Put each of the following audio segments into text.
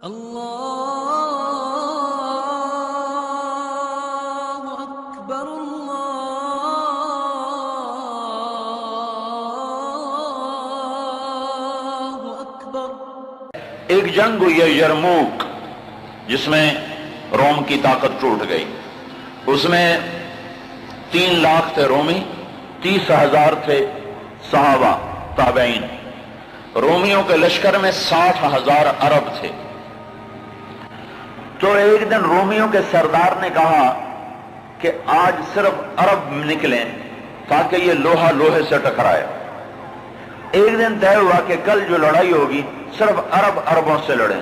اللہ اکبر اللہ اکبر۔ ایک جنگ ہوئی ہے یرموک، جس میں روم کی طاقت ٹوٹ گئی۔ اس میں 3 لاکھ تھے رومی، 30,000 تھے صحابہ تابعین۔ رومیوں کے لشکر میں 60,000 عرب تھے۔ تو ایک دن رومیوں کے سردار نے کہا کہ آج صرف عرب نکلیں تاکہ یہ لوہا لوہے سے ٹکرائے۔ ایک دن طے ہوا کہ کل جو لڑائی ہوگی صرف عربوں سے لڑیں۔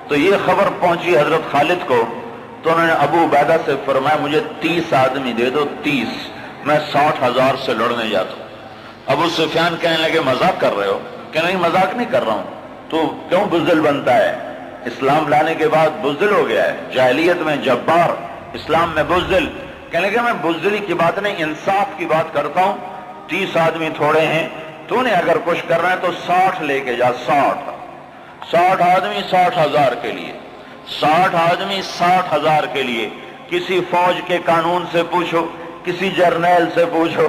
تو یہ خبر پہنچی حضرت خالد کو، تو انہوں نے ابو عبیدہ سے فرمایا مجھے 30 آدمی دے دو، 30، میں 60,000 سے لڑنے جاتا ہوں۔ ابو سفیان کہنے لگے مذاق کر رہے ہو؟ کہ نہیں مذاق نہیں کر رہا ہوں، تو کیوں بزدل بنتا ہے؟ اسلام لانے کے بعد بزدل ہو گیا ہے، جاہلیت میں جبار، اسلام میں بزدل۔ کہنے لگے میں بزدلی کی بات نہیں، انصاف کی بات کرتا ہوں۔ 30 آدمی تھوڑے ہیں، تو نے اگر کچھ کرنا ہے تو 60 لے کے جا، 60 آدمی 60,000 کے لیے، 60 آدمی 60,000 کے لیے۔ کسی فوج کے قانون سے پوچھو، کسی جرنیل سے پوچھو،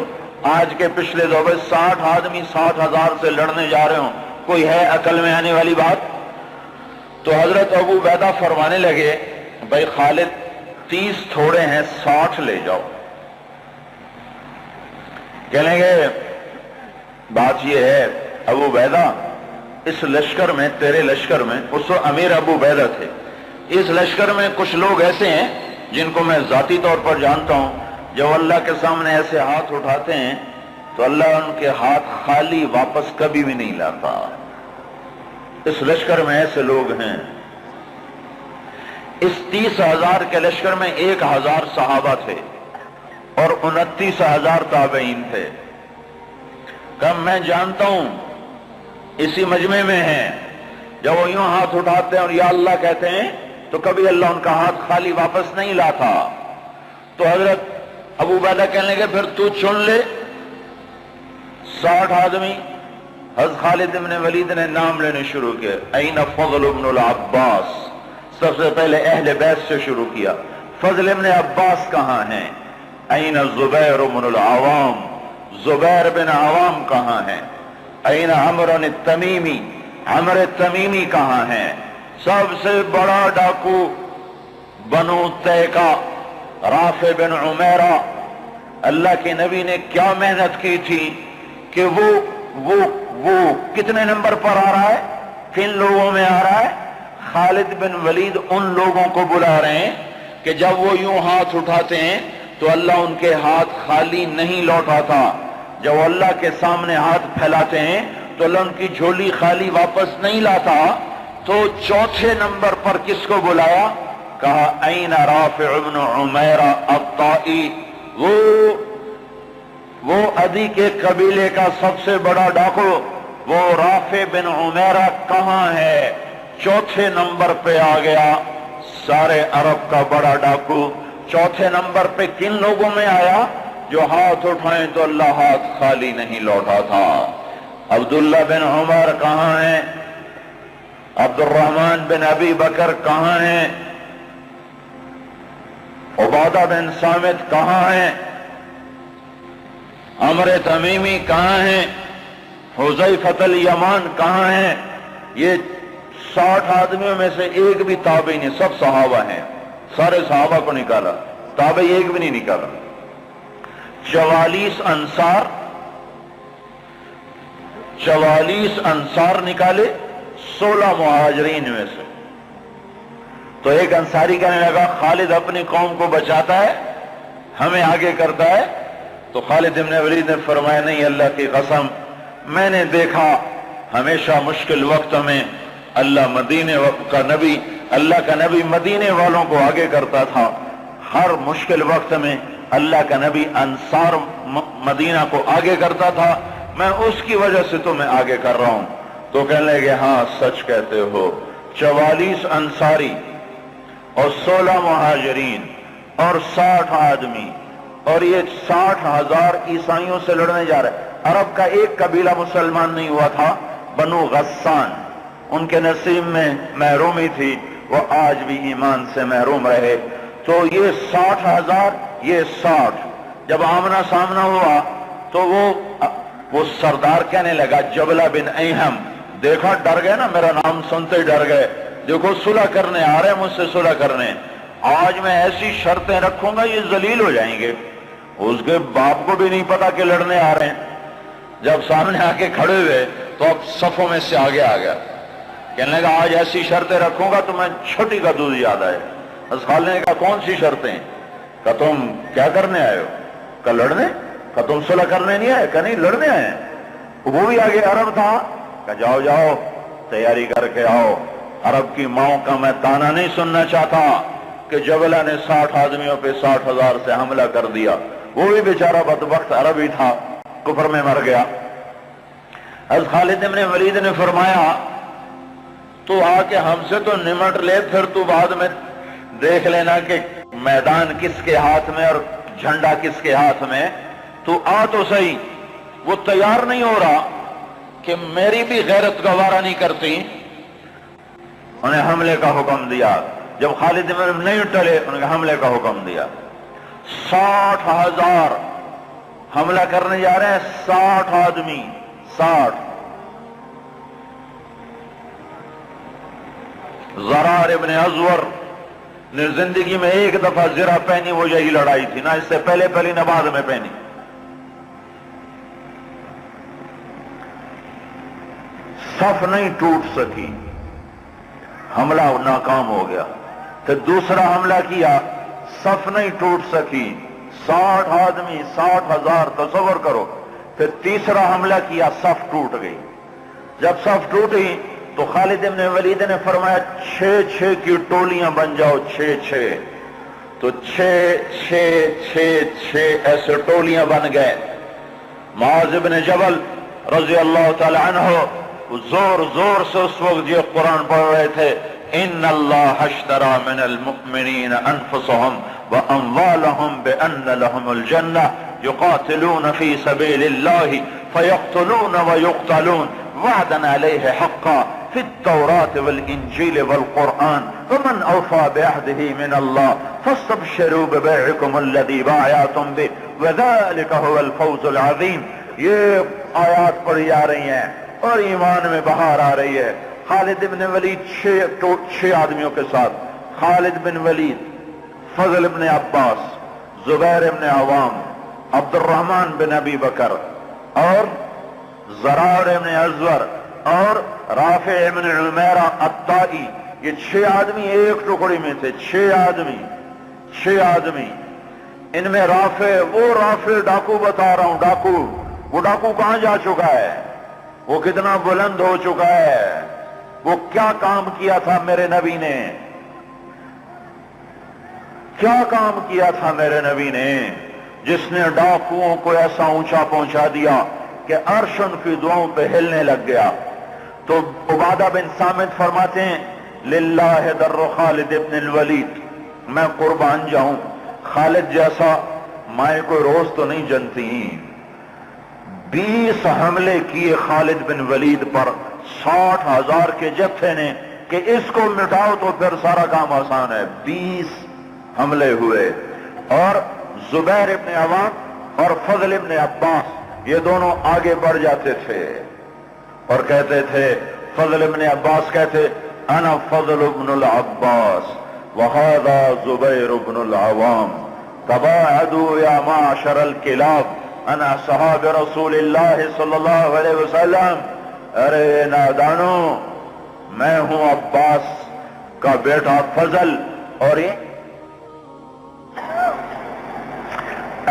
آج کے پچھلے دور میں 60 آدمی 60,000 سے لڑنے جا رہے ہوں، کوئی ہے عقل میں آنے والی بات؟ تو حضرت ابو عبیدہ فرمانے لگے بھائی خالد 30 تھوڑے ہیں، 60 لے جاؤ۔ کہنے گے بات یہ ہے ابو عبیدہ، اس لشکر میں، تیرے لشکر میں، اس وقت امیر ابو عبیدہ تھے، اس لشکر میں کچھ لوگ ایسے ہیں جن کو میں ذاتی طور پر جانتا ہوں، جب اللہ کے سامنے ایسے ہاتھ اٹھاتے ہیں تو اللہ ان کے ہاتھ خالی واپس کبھی بھی نہیں لاتا۔ اس لشکر میں ایسے لوگ ہیں۔ اس 30,000 کے لشکر میں 1,000 صحابہ تھے اور 29,000 تابعین تھے۔ کہ میں جانتا ہوں اسی مجمع میں ہیں، جب وہ یوں ہاتھ اٹھاتے ہیں اور یا اللہ کہتے ہیں تو کبھی اللہ ان کا ہاتھ خالی واپس نہیں لاتا۔ تو حضرت ابو عبیدہ کہنے لگے پھر تو چن لے 60 آدمی۔ حضرت خالد بن ولید نے نام لینے شروع کیا، این فضل بن العباس، سب سے پہلے اہل بیت سے شروع کیا، فضل بن عباس کہاں ہیں؟ این زبیر بن العوام، زبیر بن عوام کہاں ہیں؟ این عمرو التمیمی، عمر التمیمی کہاں ہیں؟ سب سے بڑا ڈاکو بنو طے کا رافع بن عمیرہ، اللہ کے نبی نے کیا محنت کی تھی کہ وہ کتنے نمبر پر آ رہا ہے، کن لوگوں میں آ رہا ہے؟ خالد بن ولید ان لوگوں کو بلا رہے ہیں کہ جب وہ یوں ہاتھ اٹھاتے ہیں تو اللہ ان کے ہاتھ خالی نہیں لوٹاتا، جب وہ اللہ کے سامنے ہاتھ پھیلاتے ہیں تو اللہ ان کی جھولی خالی واپس نہیں لاتا۔ تو چوتھے نمبر پر کس کو بلایا؟ کہا این رافع بن عمیرہ الطائی، وہ عدی کے قبیلے کا سب سے بڑا ڈاکو، وہ رافع بن عمیرہ کہاں ہے؟ چوتھے نمبر پہ آ گیا، سارے عرب کا بڑا ڈاکو۔ چوتھے نمبر پہ کن لوگوں میں آیا؟ جو ہاتھ اٹھائیں تو اللہ ہاتھ خالی نہیں لوٹا تھا۔ عبداللہ بن عمر کہاں ہیں؟ عبد الرحمن بن ابی بکر کہاں ہیں؟ عبادہ بن صامت کہاں ہیں؟ عمر تمیمی کہاں ہیں؟ حذیفہ الیمان کہاں ہیں؟ یہ 60 آدمیوں میں سے ایک بھی تابعی نہیں، سب صحابہ ہیں، سارے صحابہ کو نکالا، تابعی ایک بھی نہیں نکالا۔ 44 انصار نکالے 16 مہاجرین میں سے۔ تو ایک انصاری کہنے لگا خالد اپنی قوم کو بچاتا ہے، ہمیں آگے کرتا ہے۔ تو خالد بن ولید نے فرمایا نہیں، اللہ کی قسم میں نے دیکھا ہمیشہ مشکل وقت میں اللہ کا نبی مدینے والوں کو آگے کرتا تھا، ہر مشکل وقت میں اللہ کا نبی انصار مدینہ کو آگے کرتا تھا، میں اس کی وجہ سے تمہیں آگے کر رہا ہوں۔ تو کہنے لگے ہاں سچ کہتے ہو۔ 44 انصاری اور 16 مہاجرین اور 60 آدمی، اور یہ 60,000 عیسائیوں سے لڑنے جا رہے۔ عرب کا ایک قبیلہ مسلمان نہیں ہوا تھا، بنو غسان، ان کے نصیب میں محرومی تھی، وہ آج بھی ایمان سے محروم رہے۔ تو یہ 60,000، یہ 60 جب آمنا سامنا ہوا تو وہ سردار کہنے لگا جبلہ بن ایہم، دیکھا ڈر گئے نا، میرا نام سنتے ہی ڈر گئے، دیکھو صلح کرنے آ رہے ہیں مجھ سے صلح کرنے، آج میں ایسی شرطیں رکھوں گا یہ ذلیل ہو جائیں گے۔ اس کے باپ کو بھی نہیں پتا کہ لڑنے آ رہے ہیں۔ جب سامنے آ کے کھڑے ہوئے تو اب صفوں میں سے آگے آ گیا، کہنے لگا آج ایسی شرطیں رکھوں گا تو میں چھوٹی کا دودھ یاد آئے۔ اس خالد نے کہا کون سی شرطیں؟ کہ تم کیا کرنے آئے ہو؟ کہ لڑنے؟ کہ تم صلح کرنے نہیں آئے؟ کہ نہیں لڑنے آئے ہیں۔ وہ بھی آگے عرب تھا، کہ جاؤ جاؤ تیاری کر کے آؤ، عرب کی ماؤں کا میں تانا نہیں سننا چاہتا کہ جبلہ نے 60 آدمیوں پہ 60,000 سے حملہ کر دیا۔ وہ بھی بیچارہ بدبخت عربی تھا، کفر میں مر گیا۔ حضرت خالد بن ولید نے فرمایا تو آ کے ہم سے تو نمٹ لے، پھر تو بعد میں دیکھ لینا کہ میدان کس کے ہاتھ میں اور جھنڈا کس کے ہاتھ میں، تو آ تو صحیح۔ وہ تیار نہیں ہو رہا کہ میری بھی غیرت گوارا نہیں کرتی، انہیں حملے کا حکم دیا۔ جب خالد بن نہیں ٹلے انہیں حملے کا حکم دیا۔ 60,000 حملہ کرنے جا رہے ہیں، 60 آدمی، 60۔ زرار ابن ازور نے زندگی میں ایک دفعہ زرہ پہنی، وہ یہی لڑائی تھی، نہ اس سے پہلے نہ بعد میں پہنی۔ صف نہیں ٹوٹ سکی، حملہ ناکام ہو گیا۔ پھر دوسرا حملہ کیا، صف نہیں ٹوٹ سکی، 60 آدمی، 60,000، تصور کرو۔ پھر تیسرا حملہ کیا، صف ٹوٹ گئی۔ جب صف ٹوٹی تو خالد بن ولید نے فرمایا 6 کی ٹولیاں بن جاؤ، 6 تو 6 ایسے ٹولیاں بن گئے۔ معاذ بن جبل رضی اللہ تعالی عنہ زور زور سے اس وقت یہ قرآن پڑھ رہے تھے، ان اللہ اشترى من المؤمنین انفسهم واموالهم بان لهم الجنہ یقاتلون فی سبیل اللہ فیقتلون ویقتلون وعدا علیہ حقا فی التوراة والانجیل والقرآن ومن اوفى بعهده من اللہ فاستبشروا ببیعکم الذی بايعتم به وذلك هو الفوز العظیم۔ یہ آیات پڑھی جا رہی ہیں اور ایمان میں بہار آ رہی ہے۔ خالد بن ولید 6 آدمیوں کے ساتھ، خالد بن ولید، فضل بن عباس، زبیر بن عوام، عبد الرحمن بن ابی بکر اور زرار بن ازور اور رافع بن عمیرہ الطائی، یہ 6 آدمی ایک ٹکڑی میں تھے۔ 6 آدمی، ان میں رافع ڈاکو بتا رہا ہوں، ڈاکو، وہ ڈاکو کہاں جا چکا ہے، وہ کتنا بلند ہو چکا ہے، وہ کیا کام کیا تھا میرے نبی نے، کیا کام کیا تھا میرے نبی نے، جس نے ڈاکوؤں کو ایسا اونچا پہنچا دیا کہ عرش ان کی دعاؤں پہ ہلنے لگ گیا۔ تو عبادہ بن صامت فرماتے ہیں للہ در خالد ابن الولید، میں قربان جاؤں، خالد جیسا مائیں کوئی روز تو نہیں جنتی۔ 20 حملے کیے خالد بن ولید پر 60,000 کے جتھے نے کہ اس کو مٹاؤ تو پھر سارا کام آسان ہے۔ 20 حملے ہوئے اور زبیر ابن عوام اور فضل ابن عباس یہ دونوں آگے بڑھ جاتے تھے اور کہتے تھے، فضل ابن عباس کہتے انا فضل ابن العباس وہذا زبیر ابن العوام تباعدوا یا معشر الکلاب انا صحاب رسول اللہ صلی اللہ علیہ وسلم۔ ارے نادانو، میں ہوں عباس کا بیٹا فضل اور یہ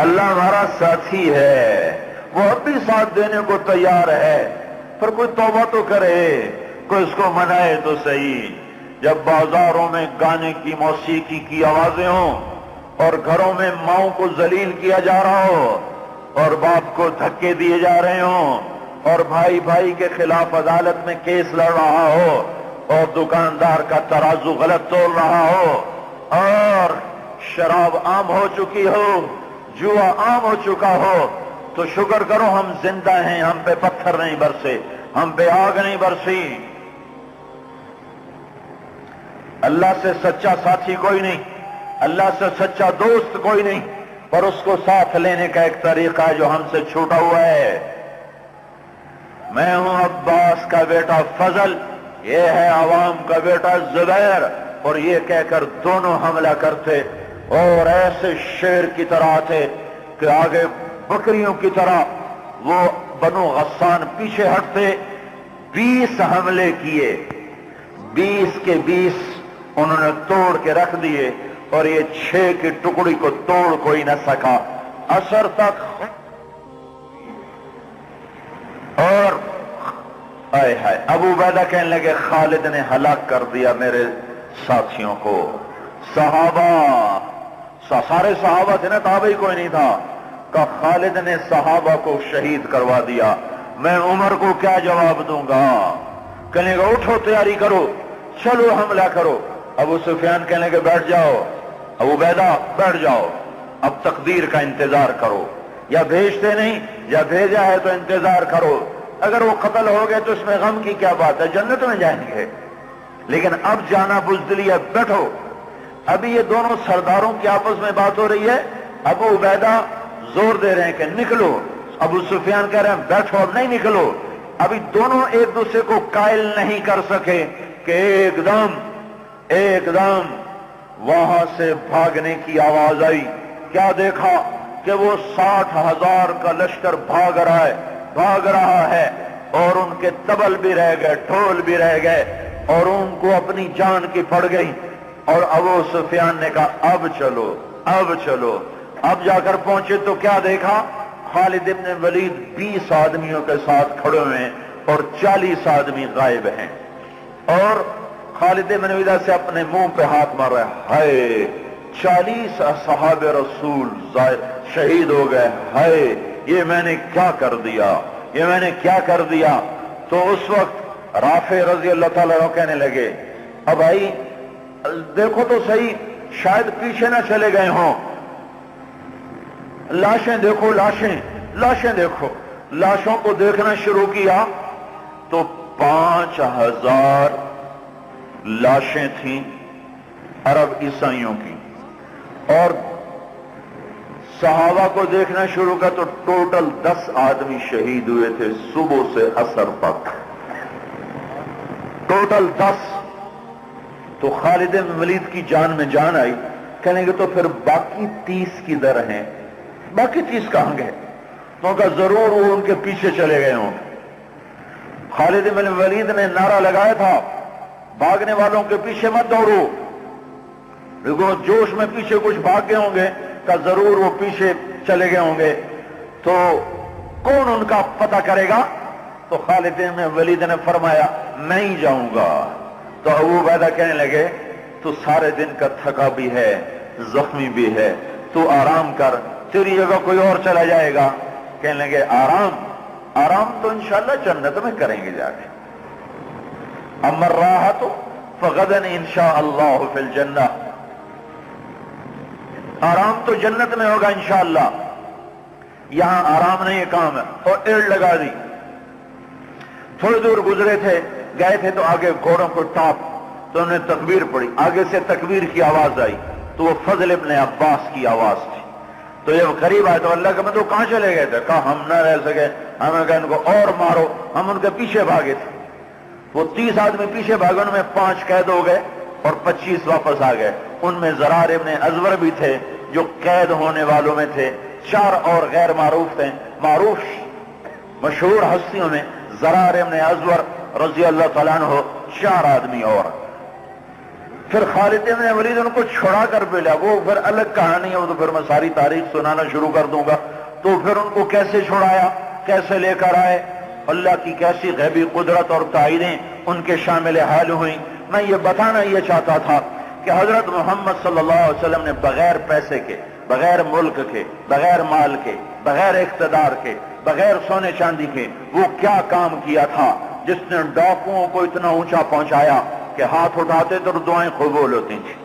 اللہ ہمارا ساتھی ہے، وہ اب بھی ساتھ دینے کو تیار ہے، پر کوئی توبہ تو کرے، کوئی اس کو منائے تو صحیح۔ جب بازاروں میں گانے کی موسیقی کی آوازیں ہوں اور گھروں میں ماؤں کو ذلیل کیا جا رہا ہو اور باپ کو دھکے دیے جا رہے ہوں اور بھائی بھائی کے خلاف عدالت میں کیس لڑ رہا ہو اور دکاندار کا ترازو غلط تول رہا ہو اور شراب عام ہو چکی ہو، جوا عام ہو چکا ہو، تو شکر کرو ہم زندہ ہیں، ہم پہ پتھر نہیں برسے، ہم پہ آگ نہیں برسی۔ اللہ سے سچا ساتھی کوئی نہیں، اللہ سے سچا دوست کوئی نہیں، پر اس کو ساتھ لینے کا ایک طریقہ ہے جو ہم سے چھوٹا ہوا ہے۔ میں ہوں عباس کا بیٹا فضل، یہ ہے عوام کا بیٹا زبیر، اور یہ کہہ کر دونوں حملہ کرتے اور ایسے شیر کی طرح تھے کہ آگے بکریوں کی طرح وہ بنو غسان پیچھے ہٹتے۔ 20 حملے کیے، 20 کے 20 انہوں نے توڑ کے رکھ دیے، اور یہ 6 کی ٹکڑی کو توڑ کوئی نہ سکا۔ عصر تک اور آئے ہائے ابو عبیدہ کہنے لگے خالد نے ہلاک کر دیا میرے ساتھیوں کو۔ صحابہ سارے صحابہ تھے نا، تابعی کوئی نہیں تھا، کہ خالد نے صحابہ کو شہید کروا دیا، میں عمر کو کیا جواب دوں گا؟ کہنے گا اٹھو تیاری کرو، چلو حملہ کرو۔ ابو سفیان کہنے لگے بیٹھ جاؤ، ابو عبیدہ بیٹھ جاؤ، اب تقدیر کا انتظار کرو، یا بھیجتے نہیں یا بھیجا ہے تو انتظار کرو، اگر وہ قتل ہو گئے تو اس میں غم کی کیا بات ہے، جنت میں جائیں گے، لیکن اب جانا بزدلی ہے، بیٹھو۔ ابھی یہ دونوں سرداروں کی آپس میں بات ہو رہی ہے، ابو عبیدہ زور دے رہے ہیں کہ نکلو، ابو سفیان کہہ رہے ہیں بیٹھو اب نہیں نکلو۔ ابھی دونوں ایک دوسرے کو قائل نہیں کر سکے کہ ایک دم وہاں سے بھاگنے کی آواز آئی۔ کیا دیکھا کہ وہ 60,000 کا لشکر بھاگ رہا ہے، اور ان کے طبل بھی رہ گئے، ڈھول بھی رہ گئے، اور ان کو اپنی جان کی پڑ گئی۔ اور ابو سفیان نے کہا اب چلو۔ اب جا کر پہنچے تو کیا دیکھا؟ خالد ابن ولید 20 آدمیوں کے ساتھ کھڑے ہوئے ہیں اور 40 آدمی غائب ہیں، اور خالد ابن ولید سے اپنے منہ پہ ہاتھ مار رہے ہیں، ہائے 40 اصحاب رسول شہید ہو گئے، ہائے یہ میں نے کیا کر دیا۔ تو اس وقت رافع رضی اللہ تعالیٰ عنہ کہنے لگے اب بھائی دیکھو تو صحیح، شاید پیچھے نہ چلے گئے ہوں، لاشیں دیکھو، لاشیں دیکھو۔ لاشوں کو دیکھنا شروع کیا تو 5,000 لاشیں تھیں عرب عیسائیوں کی، اور صحابہ کو دیکھنا شروع کیا تو ٹوٹل 10 آدمی شہید ہوئے تھے صبح سے عصر تک، ٹوٹل 10۔ تو خالد بن ولید کی جان میں جان آئی، کہنے گے تو پھر باقی 30 کدھر ہیں؟ باقی 30 کہاں گئے؟ تو کہا ضرور وہ ان کے پیچھے چلے گئے ہوں۔ خالد بن ولید نے نعرہ لگایا تھا بھاگنے والوں کے پیچھے مت دوڑو، دیکھو جوش میں پیچھے کچھ بھاگ گئے ہوں گے، کہ ضرور وہ پیچھے چلے گئے ہوں گے، تو کون ان کا پتہ کرے گا؟ تو خالد بن ولید نے فرمایا میں ہی جاؤں گا۔ تو ابو عبیدہ کہنے لگے تو سارے دن کا تھکا بھی ہے، زخمی بھی ہے، تو آرام کر، تیری جگہ کوئی اور چلا جائے گا۔ کہنے لگے آرام تو انشاءاللہ جنت میں کریں گے جا کے، اما الراحۃ فغدا انشاءاللہ فی الجنہ، آرام تو جنت میں ہوگا انشاءاللہ، یہاں آرام نہیں کام ہے۔ اور ایڑ لگا دی، تھوڑی دور گزرے تھے، گئے تھے تو آگے گھوڑوں کو ٹاپ، تو انہوں نے تکبیر پڑھی، آگے سے تکبیر کی آواز آئی تو وہ فضل ابن عباس کی آواز تھی۔ تو جب قریب آئے تو اللہ کے بندو کہاں چلے گئے تھے؟ کہا ہم نہ رہ سکے، ہم نے کہا ان کو اور مارو، ہم ان کے پیچھے بھاگے تھے۔ وہ 30 آدمی پیچھے بھاگے، ان میں 5 قید ہو گئے اور 25 واپس آ گئے۔ ان میں زرار ابن ازور بھی تھے جو قید ہونے والوں میں تھے، 4 اور غیر معروف تھے، معروف مشہور ہستیوں میں زرار ابن ازور رضی اللہ تعالیٰ عنہ، 4 آدمی اور۔ پھر خالد بن ولید ان کو چھڑا کر ملا، وہ پھر الگ کہانی ہے، وہ تو پھر میں ساری تاریخ سنانا شروع کر دوں گا۔ تو پھر ان کو کیسے چھڑایا، کیسے لے کر آئے، اللہ کی کیسی غیبی قدرت اور تائیدیں ان کے شامل حال ہوئیں۔ میں یہ بتانا یہ چاہتا تھا کہ حضرت محمد صلی اللہ علیہ وسلم نے بغیر پیسے کے، بغیر ملک کے، بغیر مال کے، بغیر اقتدار کے، بغیر سونے چاندی کے وہ کیا کام کیا تھا جس نے ڈاکوؤں کو اتنا اونچا پہنچایا کہ ہاتھ اٹھاتے تو دعائیں قبول ہوتی تھیں۔